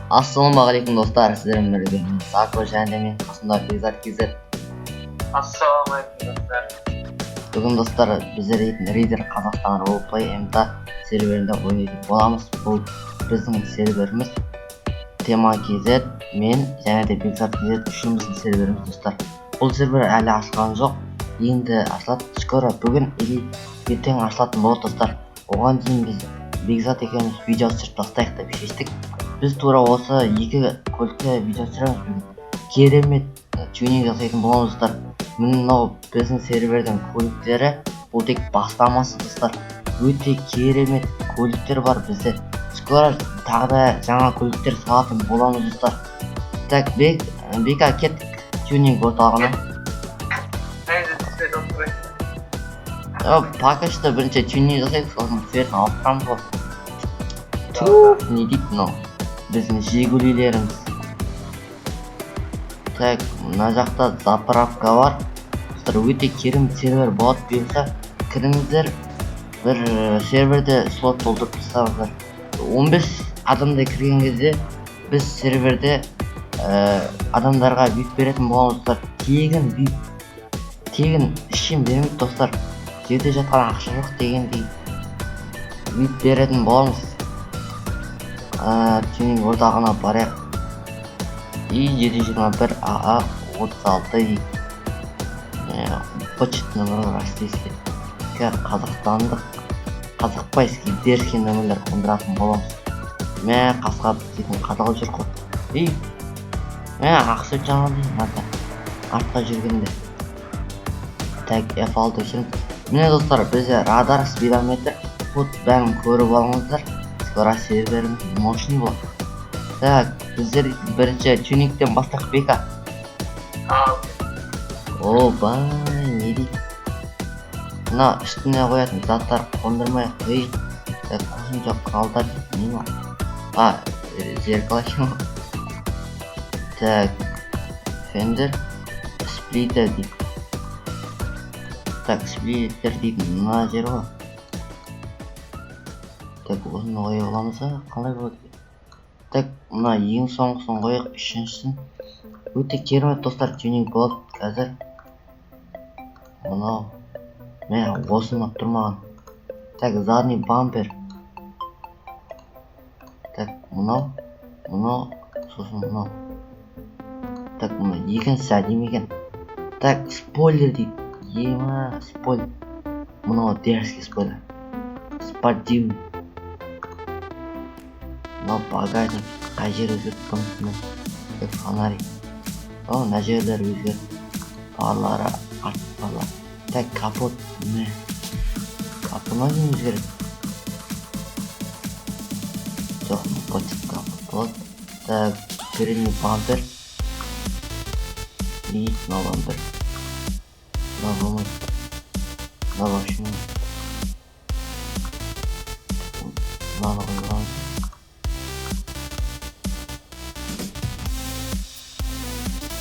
Ассалаумағалейкум достар, сіздермен бірге Зако және де мен қасымда Бекзат KZ. Ассалаумағалейкум достар. Бүгін достар біздер Ридер Қазақстан Roleplay МТА серверінде ойнайтын боламыз. Бұл біздің серверіміз Тема KZ, мен және де Бекзат KZ үшеуміздің серверіміз достар. Бұл сервер әлі ашылған жоқ, енді ашылады. Скоро бүгін или ертең ашылатын болады достар. Оған дейін біз Бекзат екеуміз видео түсіріп тастайық деп шештік. Біз тура осы екі көлікке видео түсіреміз бүгін. Керемет тюнинг жасайтын боламыз достар. Мынау біздің сервердің көліктері, бұл тек бастамасы достар. Өте керемет көліктер бар бізде. Скоро тағы да жаңа көліктер салатын боламыз достар. Так, Бека кеттік тюнинг орталығына. Пока что бірінші тюнинг жасайық, сосын сверху алып тұрамыз ғой. Не дейді мынау? Біздің жигулилеріміз. Так, мына жақта заправка бар. Достар, өте керемет сервер болады бұйырса. Кіріңіздер, бір серверде слот толтырып тастаңыздар. 15 адамдай кірген кезде біз серверде адамдарға VIP беретін боламыз достар. Тегін VIP, тегін ішін бермейді достар. Жерде жатқан ақша жоқ дегендей VIP беретін боламыз. Тюнинг орталығына барайық. И721 АА 36 дейді. Почт нөмірі российский. Қазақстандық, қазақпайский дерзкий нөмірлер қондыратын боламыз. Қасқа дейтін қадалып жүр ғой. Ақсы жаңа дейді артқа жүргенде. Так, F6 үшін. Міне достар, бізде радар, спидометр, вот бәрін көріп алыңыздар. Скоро серверіміз мощный болады. Так, біздер бірінші тюнингтен бастақ Бека. Оба, не дейді? Мына үстіне қоятын заттар қондырмай қойып. Так, қосымша құралдар дейді. Не ма? Зеркало екен. Так, фендер, сплиттер дейді. Так, сплиттер дейді. Мына жер ғой. Так, осыны қойып аламыз ба? Қалай болады? Так, мына ең соңғысын қойық, үшіншісін. Өте керемет достар тюнинг болады қазір. Мынау. Осыны тұрмаған. Так, задний бампер. Так, мынау. Сосын мынау. Так, мынау екіншісі әдемі екен. Так, спойлер дейді. Спойлер. Мынау дерзкий спойлер. Спортивный. Мынау багажник. Қай жер өзгеріп тұрмысымен. Так, фонарик. Мына жерлер өзгеріп. Фарлары, артық фарлар. Так, капот. Капына дейін өзгеріп. Жоқ, почет капот болады. Так, передний бампер. И мынау бампер. Мынау болмайды. Мынау вообще болмайды. Мынаны қойғанымыз.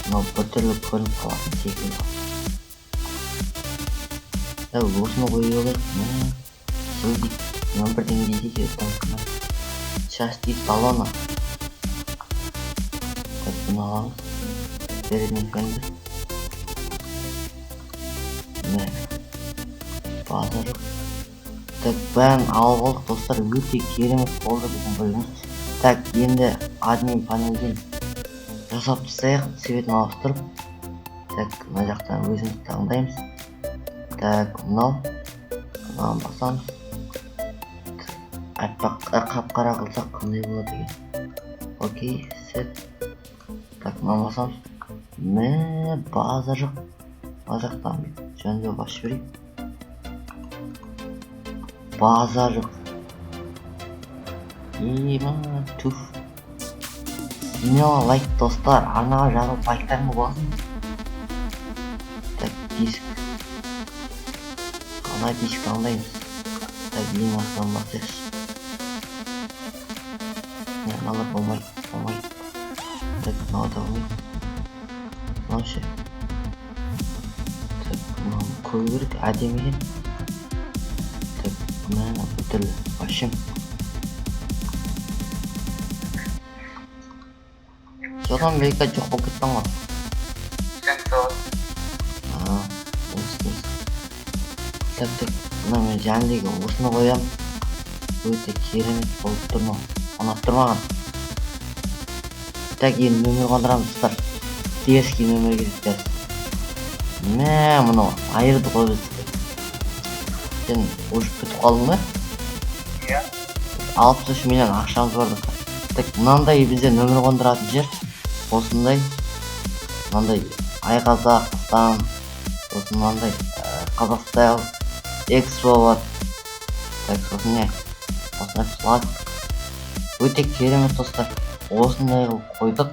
Мынау бір түрлі көрініп қалатын секілді. Осыны қойып алайық. Сыл дейді. Мынау бірдеңе дейді. Часть талона. Так, бұны аламыз. Передний фендер. База жоқ. Так, бәрін алып алдық достар. Өте керемет болды біздің бөліміз. Так, енді админ панелден жасап тастайық, цветін ауыстырып. Так, мына жақтан өзіміз таңдаймыз. Так, мынауын басамыз. Қап-қара қылсақ қандай болады екен. Окей, сет. Так, мынауын басамыз. База жоқ. Мына жақтан жөндеу басып жіберейік. База жоқ. Туф. Снимала лайк достар, арнаға жазылып лайктарыңыз болсын. Так, диск. Қалай диск таңдаймыз. Так, ең астынан басайықшы. Мыналар болмайды. Так, мынау да болмайды. Мынау ше. Так, мынау қою керек, әдемі екен. Так, мына бүтірлі. Башым. Жодан бейка жоқ болып кеттің ғой. Сен сол. Дұрыс. Так, мына мен жәндегі осыны қоям. Өте керемет болып тұр ма? Ұнап тұр маған. Так, енді нөмір қондырамыз достар. Дески нөмір керек. Мә, мұны айырды ғой біз. Сен өшіп кетіп қалдың ба? Иә. 63 миллион ақшамыз барды. Так, мынандай бізде нөмір қондыратын жер. Осындай. Мынандай Айқазақстан. Сосын мынандай Қазақстан Экспо бар. Так, сосын не? Осындай флаг. Өте керемет достар. Осындай қойдық.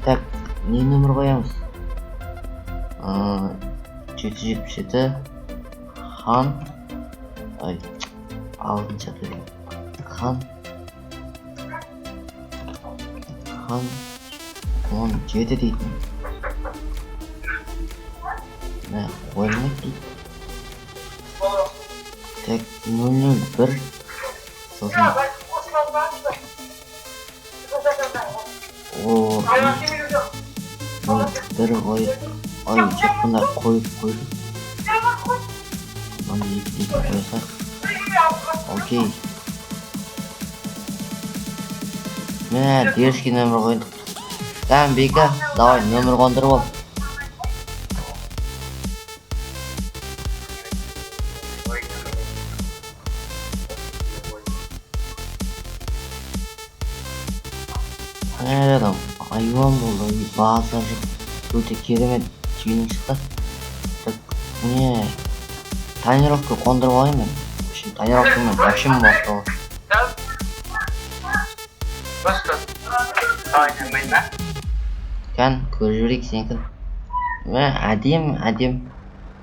Так, не нөмір қоямыз? 777 хан. Ай, алтыншы атады. Хан 17 дейтін. Мә, қойылмайды дейді. Так, 001. Сосын бір қойып. Ай, жоқ бұндар қойып. Мына екі қойсақ. Окей. Мә, дерзкий нөмір қойдық. Там, Бека, давай нөмір қондырып ал. Адам, айуан болды, базар жоқ. Өте керемет түйінім шықты. Так, не, тонировка қондырып алайын мен. Тонировкамен вообще бастау. Баста. Ойнамай ма? Кән, көріп жіберейік сенікін. Мә, әдем.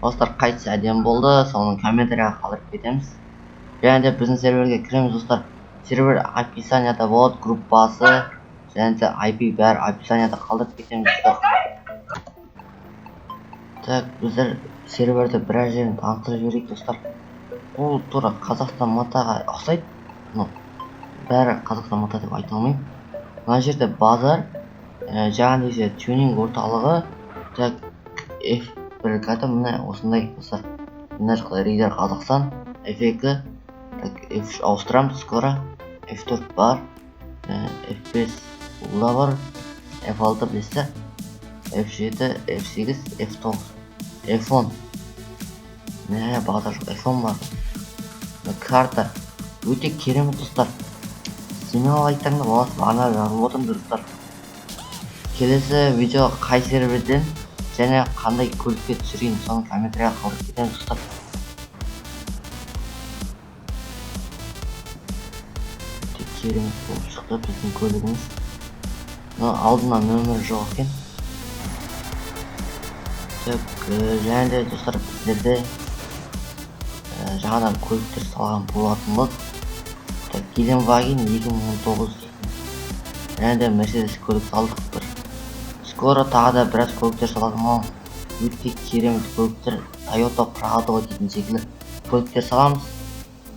Достар, қайтсы әдем болды, соның комментарияға қалдырып кетеміз. Және де біздің серверге кіреміз достар. Сервер описанияда болады, группасы. Және де IP бәрі описанияда қалдырып кетеміз достар. Так, біздер серверді біраз жерін таныстырып жіберейік достар. Ол тура Қазақстан матаға ұқсайды. Бәрі Қазақстан мата деп айта алмаймын. Мына жерде базар, жаңа десе тюнинг орталығы. Так, F1 мына осындай достар. Мына жақта ридер Қазақстан, F2, так, F3 ауыстырамыз скоро. F4 бар, F5 ұлда бар, F6 білесіздер, F7, F8, F9, F10. Мә, бағдар жоқ, F10 бар. Карта өте керемет достар. Семей лайктарыңды боласыз, ана жазып отырыңдар достар. Келесі видео қай серверден және қандай көлікке түсірейін, соны комментарияға қалдырып кетеміз достар. Өте керемет болып шықты біздің көлігіміз. Алдынан нөмір жоқ екен. Және де достар, біздерде жаңадан көліктер салған болатынбыз. Геленваген 2019 дейтін. Және де Мерседес көлік салдық бір. Скоро тағы да біраз көліктер саламыз. Өте керемет көліктер, Toyota Prado дейтін секілді көліктер саламыз.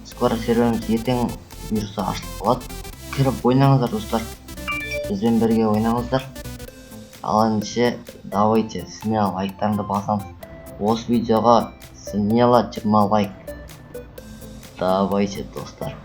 Скоро серверіміз ертең бұйырса ашылып болады. Кіріп ойнаңыздар достар. Бізбен бірге ойнаңыздар. Ал ендеше, давайте смело лайктарыңды басамыз. Осы видеоға смело 20 лайк. Давайте достар.